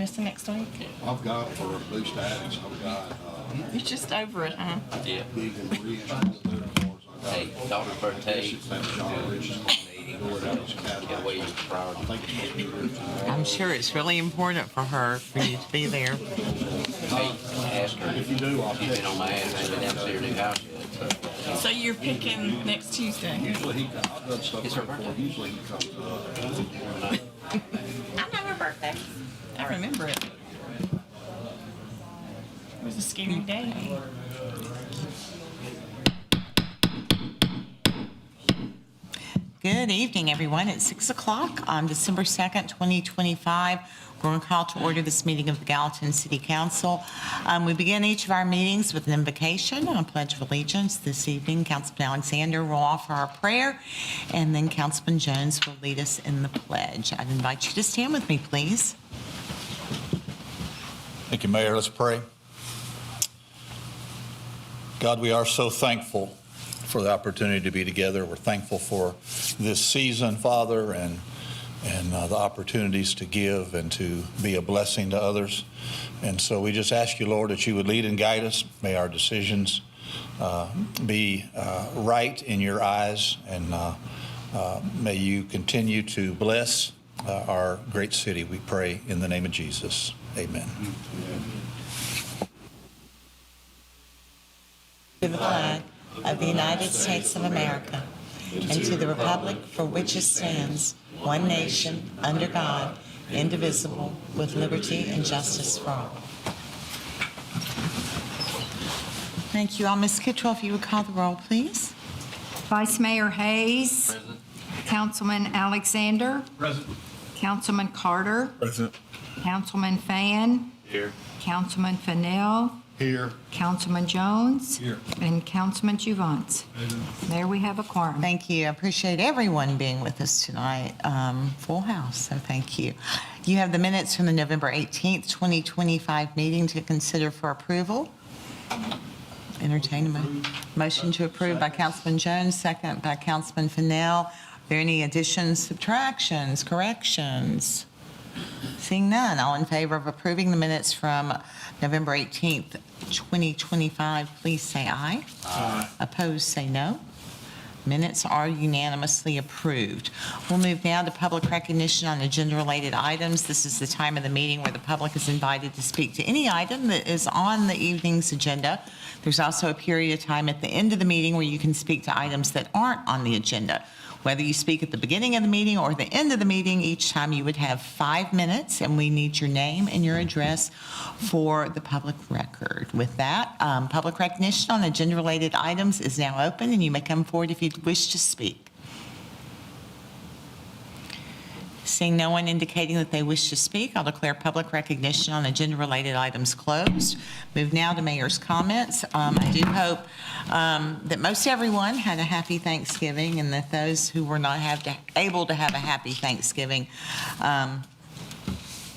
missing next week? I've got for Boost Addicts, I've got, You're just over it, huh? Yeah. Big and reinsurance cards. Hey, daughter's birthday. John Rich's meeting, or that was Can't wait for priority. I think it's supposed to be Rich's. I'm sure it's really important for her for you to be there. Hey, ask her. If you do, I'll She's been on my ass. I ain't been down to see her new house yet. So. So you're picking next Tuesday? Usually I've done stuff It's her before, birthday. usually he comes up. I know her birthday. I remember it. It was a scary day. Good evening, everyone. It's 6 o'clock on December 2nd, 2025. We're going to call to order this meeting of the Gallatin City Council. We begin each of our meetings with an invocation and a pledge of allegiance. This evening, Councilman Alexander will offer our prayer, and then Councilman Jones will lead us in the pledge. I'd invite you to stand with me, please. Thank you, Mayor. Let's pray. God, we are so thankful for the opportunity to be together. We're thankful for this season, Father, and the opportunities to give and to be a blessing to others. And so we just ask you, Lord, that you would lead and guide us. May our decisions be right in your eyes, and may you continue to bless our great city. We pray in the name of Jesus. Amen. To the flag of the United States of America, and to the republic for which it stands, one nation, under God, indivisible, with liberty and justice for all. Thank you all. Ms. Kittrell, if you would call the roll, please. Vice Mayor Hayes. Present. Councilman Alexander. Present. Councilman Carter. Present. Councilman Fan. Here. Councilman Fennell. Here. Councilman Jones. Here. And Councilman Juvance. There we have a quorum. Thank you. I appreciate everyone being with us tonight. Full house, so thank you. You have the minutes from the November 18th, 2025 meeting to consider for approval. Entertain a motion to approve by Councilman Jones, second by Councilman Fennell. Are there any additions, subtractions, corrections? Seeing none, all in favor of approving the minutes from November 18th, 2025, please say aye. Aye. Opposed, say no. Minutes are unanimously approved. We'll move now to public recognition on agenda-related items. This is the time of the meeting where the public is invited to speak to any item that is on the evening's agenda. There's also a period of time at the end of the meeting where you can speak to items that aren't on the agenda. Whether you speak at the beginning of the meeting or the end of the meeting, each time you would have 5 minutes, and we need your name and your address for the public record. With that, public recognition on agenda-related items is now open, and you may come forward if you wish to speak. Seeing no one indicating that they wish to speak, I'll declare public recognition on agenda-related items closed. Move now to mayor's comments. I do hope that most everyone had a happy Thanksgiving, and that those who were not able to have a happy Thanksgiving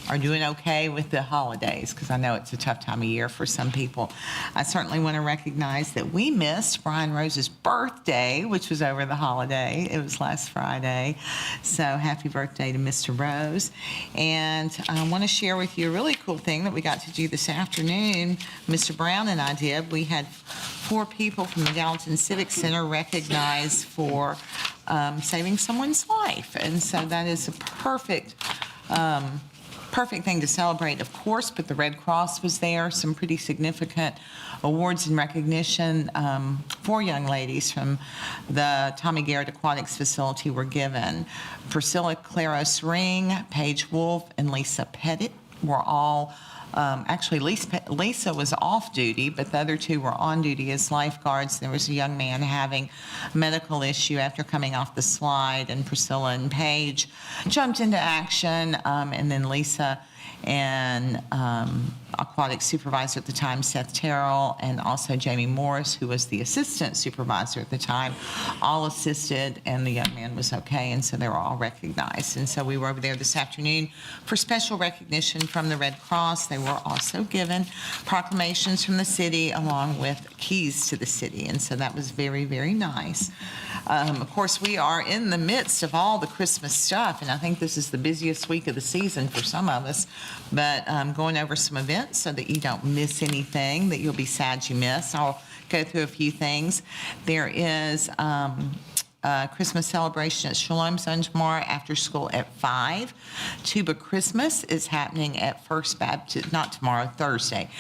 are doing okay with the holidays, because I know it's a tough time of year for some people. I certainly want to recognize that we missed Brian Rose's birthday, which was over the holiday. It was last Friday. So happy birthday to Mr. Rose. And I want to share with you a really cool thing that we got to do this afternoon. Mr. Brown and I did. We had 4 people from the Gallatin Civic Center recognized for saving someone's life. And so that is a perfect thing to celebrate, of course, but the Red Cross was there. Some pretty significant awards and recognition. 4 young ladies from the Tommy Garrett Aquatics Facility were given. Priscilla Claros Ring, Paige Wolf, and Lisa Pettit were all actually, Lisa was off duty, but the other 2 were on duty as lifeguards. There was a young man having a medical issue after coming off the slide, and Priscilla and Paige jumped into action, and then Lisa and aquatic supervisor at the time, Seth Terrell, and also Jamie Morris, who was the assistant supervisor at the time, all assisted, and the young man was okay, and so they were all recognized. And so we were over there this afternoon for special recognition from the Red Cross. They were also given proclamations from the city along with keys to the city, and so that was very, very nice. Of course, we are in the midst of all the Christmas stuff, and I think this is the busiest week of the season for some of us. But going over some events so that you don't miss anything that you'll be sad you missed. I'll go through a few things. There is Christmas celebration at Shalom Zone tomorrow after school at 5. Tuba Christmas is happening at First Baptist, not tomorrow, Thursday.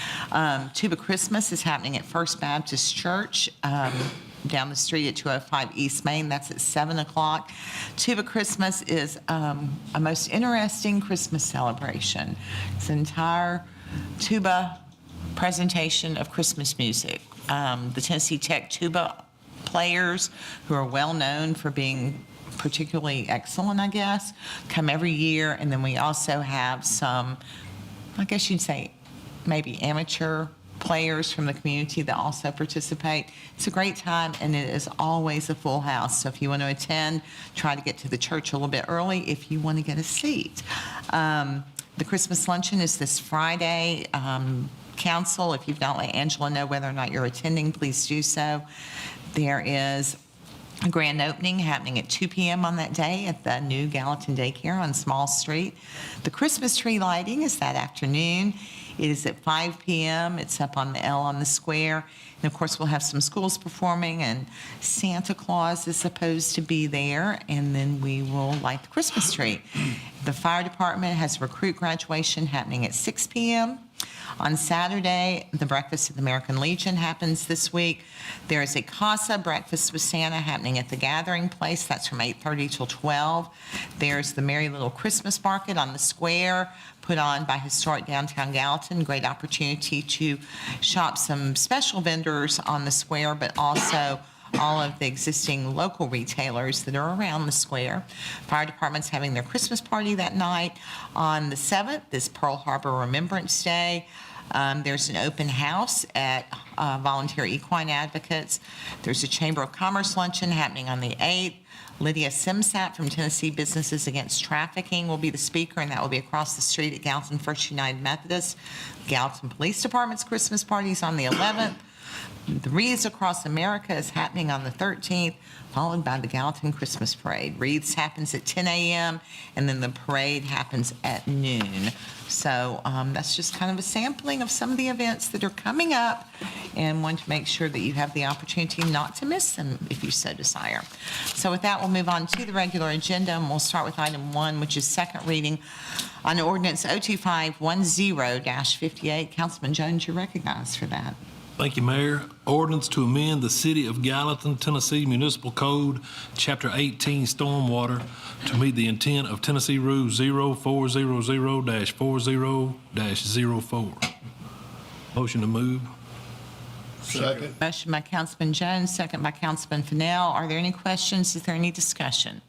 Tuba Christmas is happening at First Baptist Church down the street at 205 East Main. That's at 7 o'clock. Tuba Christmas is a most interesting Christmas celebration. It's an entire tuba presentation of Christmas music. The Tennessee Tech tuba players, who are well known for being particularly excellent, I guess, come every year. And then we also have some, I guess you'd say, maybe amateur players from the community that also participate. It's a great time, and it is always a full house. So if you want to attend, try to get to the church a little bit early if you want to get a seat. The Christmas luncheon is this Friday. Council, if you've not let Angela know whether or not you're attending, please do so. There is a grand opening happening at 2 p.m. on that day at the new Gallatin Daycare on Small Street. The Christmas tree lighting is that afternoon. It is at 5 p.m. It's up on the L on the square. And of course, we'll have some schools performing, and Santa Claus is supposed to be there, and then we will light the Christmas tree. The fire department has recruit graduation happening at 6 p.m. On Saturday, the Breakfast at the American Legion happens this week. There is a Casa Breakfast with Santa happening at the Gathering Place. That's from 8:30 till 12. There's the Merry Little Christmas Market on the square, put on by Historic Downtown Gallatin. Great opportunity to shop some special vendors on the square, but also all of the existing local retailers that are around the square. Fire department's having their Christmas party that night. On the 7th is Pearl Harbor Remembrance Day. There's an open house at Volunteer Equine Advocates. There's a Chamber of Commerce luncheon happening on the 8th. Lydia Simsat from Tennessee Businesses Against Trafficking will be the speaker, and that will be across the street at Gallatin First United Methodist. Gallatin Police Department's Christmas party is on the 11th. The Wreaths Across America is happening on the 13th, followed by the Gallatin Christmas Parade. Wreaths happens at 10 a.m., and then the parade happens at noon. So that's just kind of a sampling of some of the events that are coming up, and want to make sure that you have the opportunity not to miss them if you so desire. So with that, we'll move on to the regular agenda, and we'll start with item 1, which is second reading on ordinance 02510-58. Councilman Jones, you're recognized for that. Thank you, Mayor. Ordinance to amend the City of Gallatin, Tennessee Municipal Code, Chapter 18, Stormwater, to meet the intent of Tennessee Rule 0400-40-04. Motion to move. Second. Motion by Councilman Jones, second by Councilman Fennell. Are there any questions? Is there any discussion?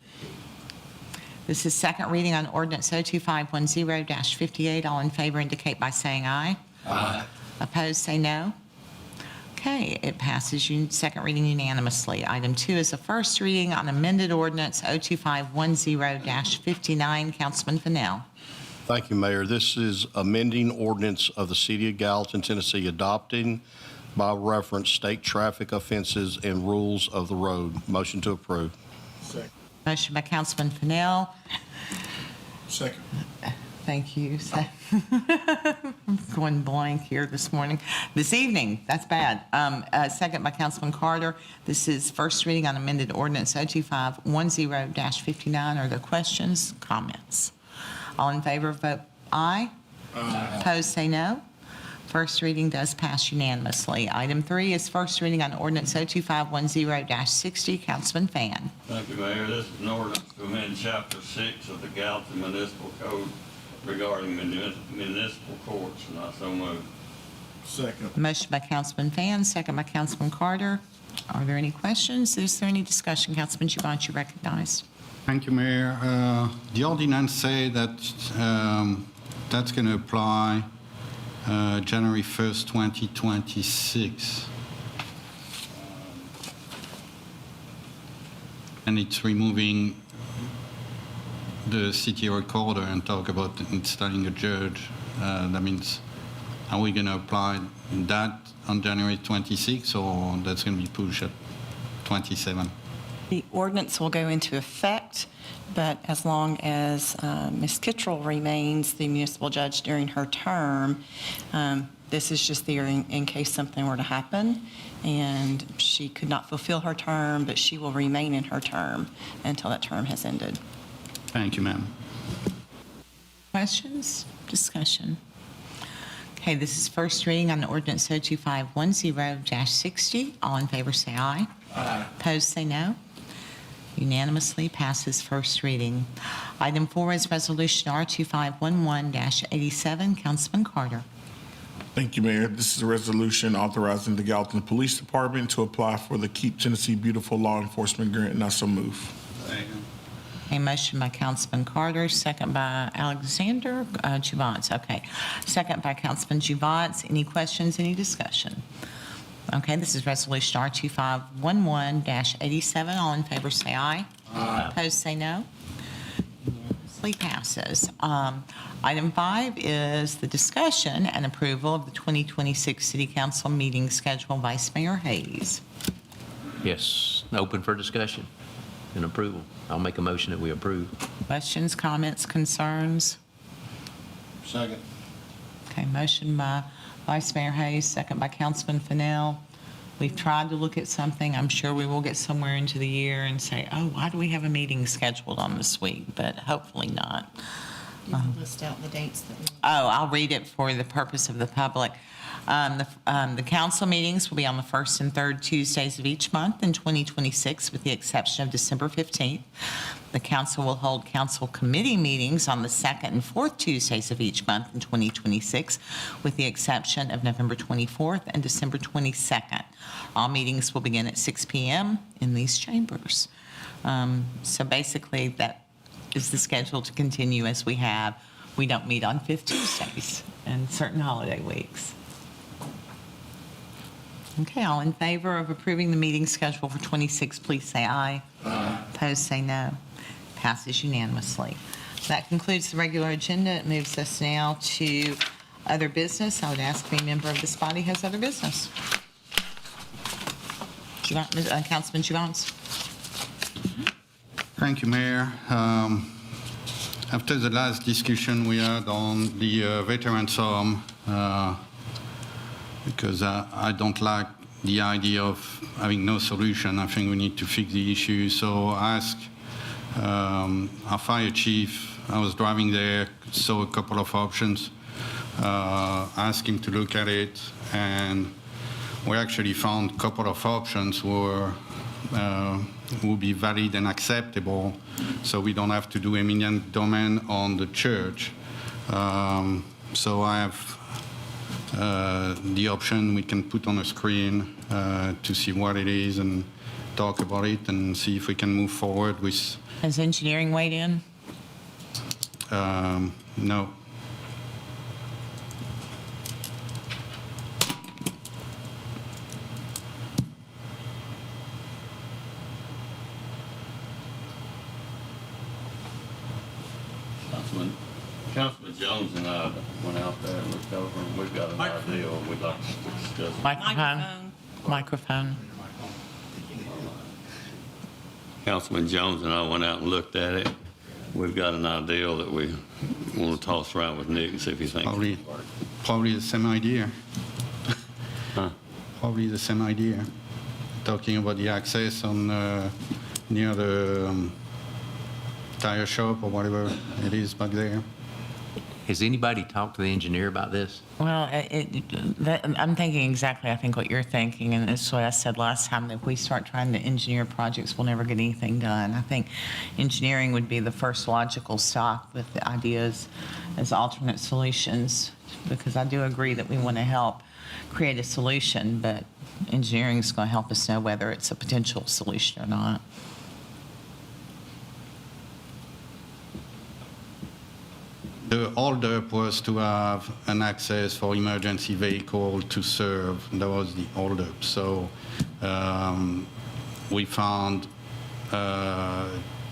This is second reading on ordinance 02510-58. All in favor indicate by saying aye. Aye. Opposed, say no. Okay, it passes second reading unanimously. Item 2 is a first reading on amended ordinance 02510-59. Councilman Fennell. Thank you, Mayor. This is amending ordinance of the City of Gallatin, Tennessee, adopting by reference state traffic offenses and rules of the road. Motion to approve. Motion by Councilman Fennell. Second. Thank you. I'm going blank here this evening. That's bad. Second by Councilman Carter. This is first reading on amended ordinance 02510-59. Are there questions, comments? All in favor, vote aye. Aye. Opposed, say no. First reading does pass unanimously. Item 3 is first reading on ordinance 02510-60. Councilman Fan. Thank you, Mayor. This is an ordinance to amend Chapter 6 of the Gallatin Municipal Code regarding municipal courts, and I so move. Second. Motion by Councilman Fan, second by Councilman Carter. Are there any questions? Is there any discussion? Councilman Giovanni, you recognized. Thank you, Mayor. The ordinance say that that's going to apply January 1st, 2026. And it's removing the city recorder and talk about installing a judge. That means, are we going to apply that on January 26, or that's going to be pushed at 27? The ordinance will go into effect, but as long as Ms. Kittrell remains the municipal judge during her term, this is just there in case something were to happen, and she could not fulfill her term, but she will remain in her term until that term has ended. Thank you, ma'am. Questions? Discussion? Okay, this is first reading on ordinance 02510-60. All in favor, say aye. Aye. Opposed, say no. Unanimously passes first reading. Item 4 is Resolution R2511-87. Councilman Carter. Thank you, Mayor. This is a resolution authorizing the Gallatin Police Department to apply for the Keep Tennessee Beautiful Law Enforcement Grant, and I so move. A motion by Councilman Carter, second by Alexander Juvance. Okay, second by Councilman Juvance. Any questions, any discussion? Okay, this is Resolution R2511-87. All in favor, say aye. Aye. Opposed, say no. Unanimously passes. Item 5 is the discussion and approval of the 2026 City Council meeting schedule. Vice Mayor Hayes. Yes, open for discussion and approval. I'll make a motion that we approve. Questions, comments, concerns? Second. Okay, motion by Vice Mayor Hayes, second by Councilman Fennell. We've tried to look at something. I'm sure we will get somewhere into the year and say, oh, why do we have a meeting scheduled on this week? But hopefully not. You can list out the dates that we... Oh, I'll read it for the purpose of the public. The council meetings will be on the first and third Tuesdays of each month in 2026, with the exception of December 15th. The council will hold council committee meetings on the second and fourth Tuesdays of each month in 2026, with the exception of November 24th and December 22nd. All meetings will begin at 6 p.m. in these chambers. So basically, that is the schedule to continue as we have. We don't meet on fifth Tuesdays and certain holiday weeks. Okay, all in favor of approving the meeting schedule for 26, please say aye. Aye. Opposed, say no. Passes unanimously. That concludes the regular agenda. It moves us now to other business. I would ask if any member of this body has other business. Councilman Juvance. Thank you, Mayor. After the last discussion we had on the Veterans Home, because I don't like the idea of having no solution. I think we need to fix the issue. So I asked our fire chief, I was driving there, saw a couple of options, asked him to look at it, and we actually found a couple of options were will be valid and acceptable, so we don't have to do eminent domain on the church. So I have the option we can put on a screen to see what it is and talk about it and see if we can move forward with... Has engineering weighed in? No. Councilman Jones and I went out there and looked over, and we've got an idea we'd like to discuss. Microphone. Councilman Jones and I went out and looked at it. We've got an idea that we want to toss around with Nick and see if he thinks it'll work. Probably the same idea. Huh? Probably the same idea. Talking about the access on near the tire shop or whatever it is back there. Has anybody talked to the engineer about this? Well, I'm thinking exactly, I think, what you're thinking, and that's what I said last time, that if we start trying to engineer projects, we'll never get anything done. I think engineering would be the first logical stop with the ideas as alternate solutions, because I do agree that we want to help create a solution, but engineering is going to help us know whether it's a potential solution or not. The holdup was to have an access for emergency vehicle to serve. That was the holdup. So we found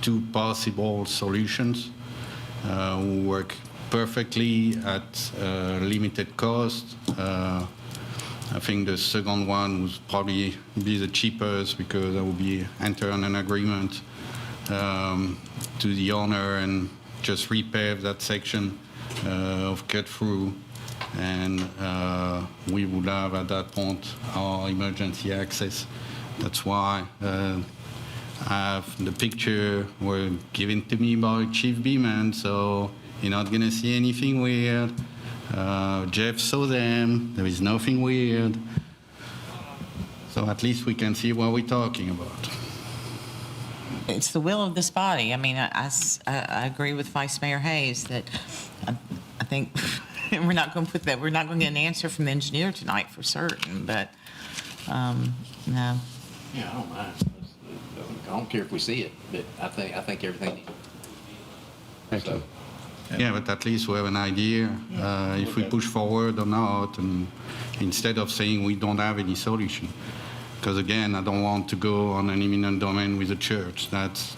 two possible solutions work perfectly at limited cost. I think the second one would probably be the cheapest because I will be entering an agreement to the owner and just repave that section of cut through, and we would have at that point our emergency access. That's why I have the picture were given to me by Chief Beeman, so you're not gonna see anything weird. Jeff saw them. There is nothing weird. So at least we can see what we're talking about. It's the will of this body. I mean, I agree with Vice Mayor Hayes that I think we're not going to put that. We're not going to get an answer from the engineer tonight for certain. But no. Yeah, I don't mind. I don't care if we see it, but I think everything. So, Yeah, but at least we have an idea if we push forward or not, and instead of saying we don't have any solution. Because again, I don't want to go on an eminent domain with the church. That's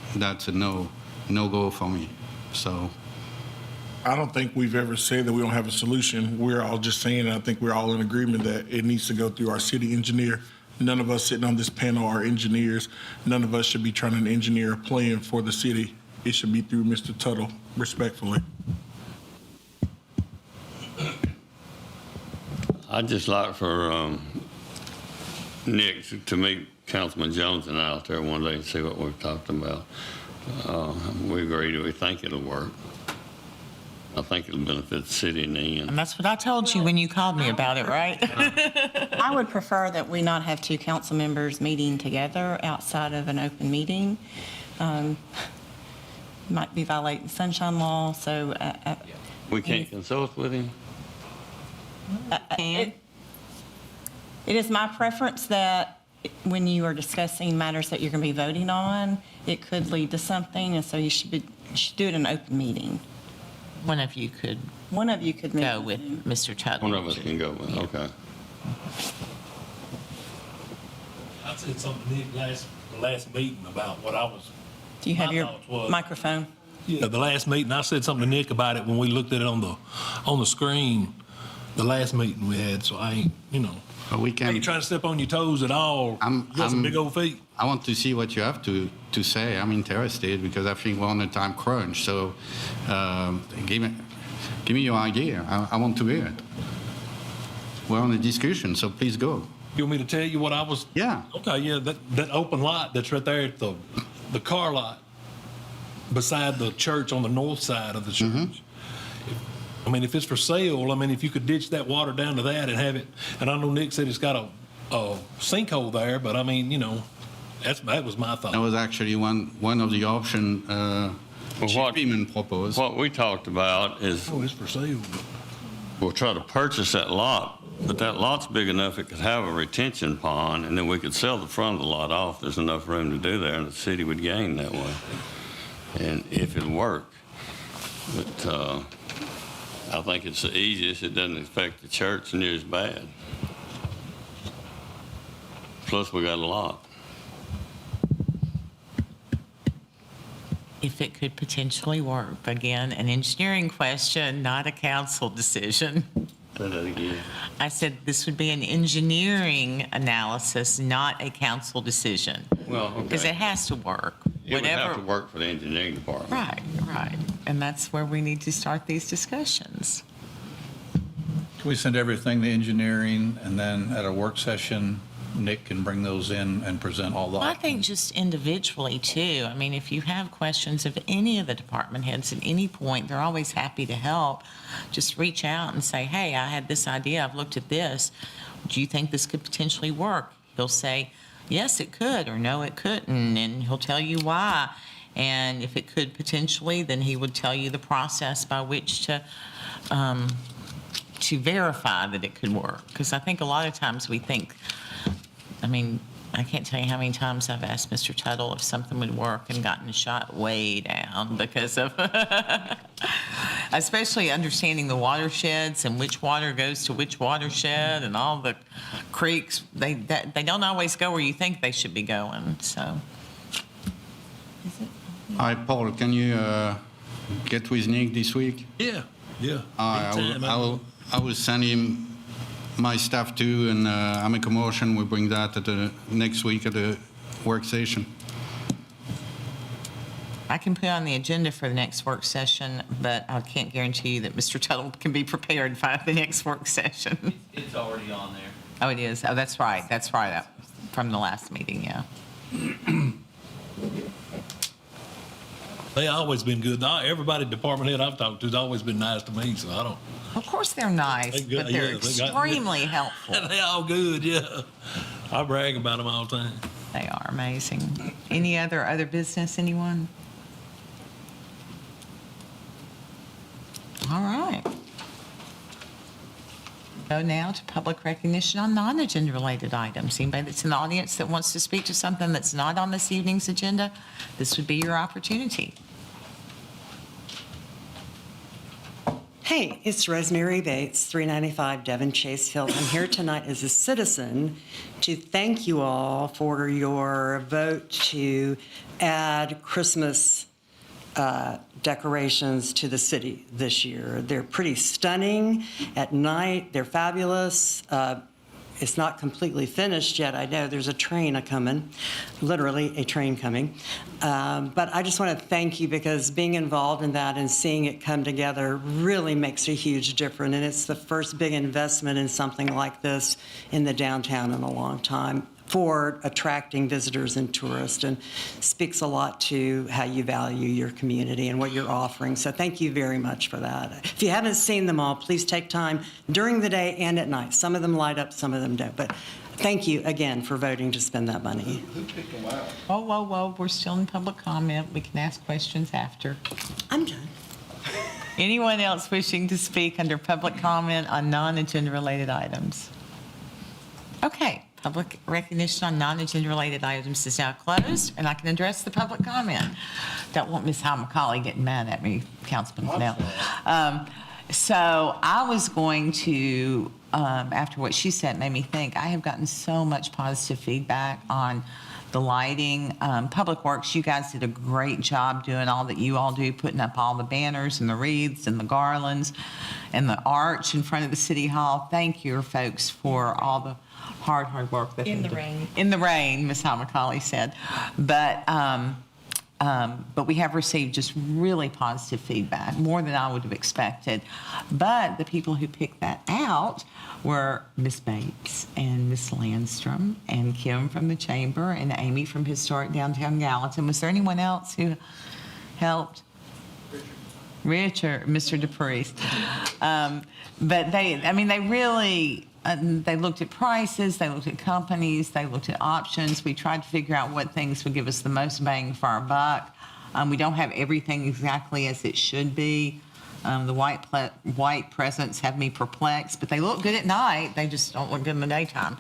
a no-go for me. So I don't think we've ever said that we don't have a solution. We're all just saying, and I think we're all in agreement that it needs to go through our city engineer. None of us sitting on this panel are engineers. None of us should be trying to engineer a plan for the city. It should be through Mr. Tuttle, respectfully. I'd just like for Nick to meet Councilman Jones and I out there one day and see what we've talked about. We agree. We think it'll work. I think it'll benefit the city in the end. And that's what I told you when you called me about it, right? I would prefer that we not have two council members meeting together outside of an open meeting. Might be violating sunshine law, so. We can't consult with him? It is my preference that when you are discussing matters that you're going to be voting on, it could lead to something, and so you should do it in an open meeting. One of you could One of you could meet. go with Mr. Tuttle. One of us can go with, okay. I said something to Nick the last meeting about what I was. Do you have my your thoughts was- microphone? Yeah, the last meeting, I said something to Nick about it when we looked at it on the screen, the last meeting we had, so I ain't, but we I can. ain't trying to step on your toes at all. You got some big old feet. I want to see what you have to say. I'm interested because I think we're on a time crunch. So give me your idea. I want to hear it. We're on a discussion, so please go. You want me to tell you what I was? Yeah. Okay, yeah, that open lot that's right there at the car lot beside the church on the north side of the church. Mm-hmm. I mean, if it's for sale, I mean, if you could ditch that water down to that and have it, and I know Nick said it's got a sinkhole there, but I mean, that was my thought. That was actually one of the options Chief Beeman proposed. What we talked about is Oh, it's for sale. we'll try to purchase that lot, but that lot's big enough it could have a retention pond, and then we could sell the front of the lot off. There's enough room to do there, and the city would gain that way, and if it'll work. But I think it's the easiest. It doesn't affect the church near as bad. Plus, we got a lot. If it could potentially work. Again, an engineering question, not a council decision. Say that again. I said this would be an engineering analysis, not a council decision. Well, okay. Because it has to work. It would have to work for the engineering department. Right. And that's where we need to start these discussions. Can we send everything to engineering, and then at a work session, Nick can bring those in and present all the Well, I think just individually, too. I mean, if you have questions of any of the department heads at any point, they're always happy to help. Just reach out and say, hey, I had this idea. I've looked at this. Do you think this could potentially work? He'll say, yes, it could, or no, it couldn't, and he'll tell you why. And if it could potentially, then he would tell you the process by which to verify that it could work. Because I think a lot of times we think, I mean, I can't tell you how many times I've asked Mr. Tuttle if something would work and gotten shot way down because of, especially understanding the watersheds and which water goes to which watershed and all the creeks. They don't always go where you think they should be going, so. All right, Paul, can you get with Nick this week? Yeah. I will send him my staff too, and I make a motion, we bring that at the next week at the work session. I can put it on the agenda for the next work session, but I can't guarantee you that Mr. Tuttle can be prepared by the next work session. It's already on there. Oh, it is? Oh, that's right. That's right. From the last meeting, yeah. They always been good. Everybody department head I've talked to has always been nice to me, so I don't. Of course they're nice, They good, but they're yeah, they got- extremely helpful. They all good, yeah. I brag about them all the time. They are amazing. Any other business, anyone? All right. Go now to public recognition on non-agenda related items. Anybody that's in the audience that wants to speak to something that's not on this evening's agenda, this would be your opportunity. Hey, it's Rosemary Bates, 395 Devon Chase Field. I'm here tonight as a citizen to thank you all for your vote to add Christmas decorations to the city this year. They're pretty stunning at night. They're fabulous. It's not completely finished yet. I know there's a train a-coming, literally a train coming. But I just want to thank you because being involved in that and seeing it come together really makes a huge difference. And it's the first big investment in something like this in the downtown in a long time for attracting visitors and tourists, and speaks a lot to how you value your community and what you're offering. So thank you very much for that. If you haven't seen them all, please take time during the day and at night. Some of them light up, some of them don't. But thank you again for voting to spend that money. Who picked them out? Whoa, we're still in public comment. We can ask questions after. I'm done. Anyone else wishing to speak under public comment on non-agenda related items? Okay. Public recognition on non-agenda related items is now closed, and I can address the public comment. Don't want Ms. Hal McCauley getting mad at me, Councilman Fennell. So I was going to, after what she said, made me think, I have gotten so much positive feedback on the lighting. Public Works, you guys did a great job doing all that you all do, putting up all the banners and the wreaths and the garlands and the arch in front of the City Hall. Thank you, folks, for all the hard work that In they the do. rain. In the rain, Ms. Hal McCauley said. But we have received just really positive feedback, more than I would have expected. But the people who picked that out were Ms. Bates and Ms. Landstrom and Kim from the Chamber and Amy from Historic Downtown Gallatin. Was there anyone else who helped? Richard, Mr. DePriest. But they really, they looked at prices, they looked at companies, they looked at options. We tried to figure out what things would give us the most bang for our buck. We don't have everything exactly as it should be. The white presents have me perplexed, but they look good at night. They just don't look good in the daytime.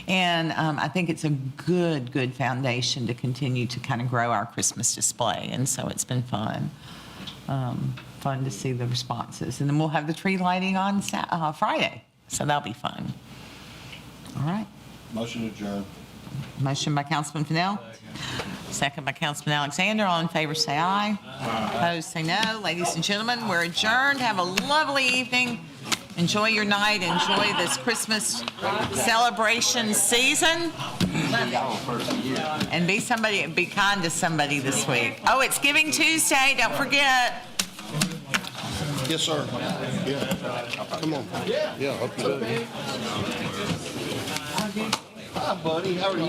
And I think it's a good foundation to continue to kind of grow our Christmas display. And so it's been fun. Fun to see the responses. And then we'll have the tree lighting on Friday. So that'll be fun. All right. Motion adjourned. Motion by Councilman Fennell. Second by Councilman Alexander. All in favor say aye. Opposed say no. Ladies and gentlemen, we're adjourned. Have a lovely evening. Enjoy your night. Enjoy this Christmas celebration season. And be kind to somebody this week. Oh, it's Giving Tuesday. Don't forget. Yes, sir. Yeah. Come on. Yeah, hope you do. Hi, buddy. How are you?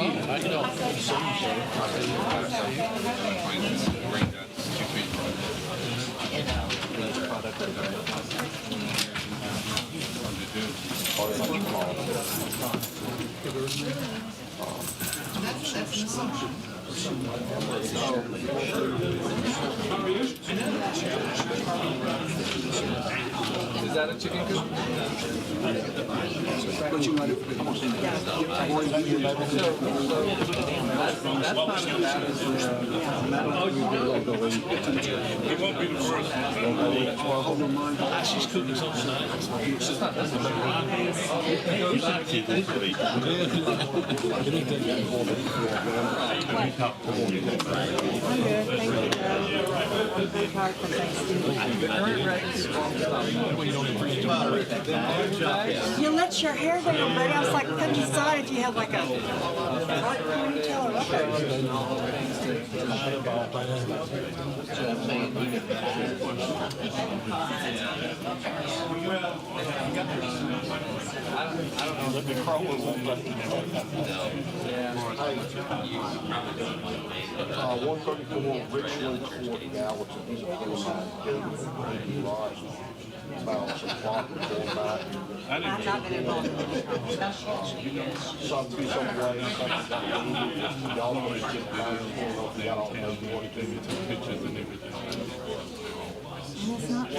Is that a chicken coop? What you want to It won't be the first. She's cooking something tonight. She's not You let your hair there, Brady. I was like, couldn't decide if you had like a dark ponytail or One 134 Richland Court, Gallatin. He's a full-time garage about some property going back. I'm not been involved in this Some way, y'all know it's just It's not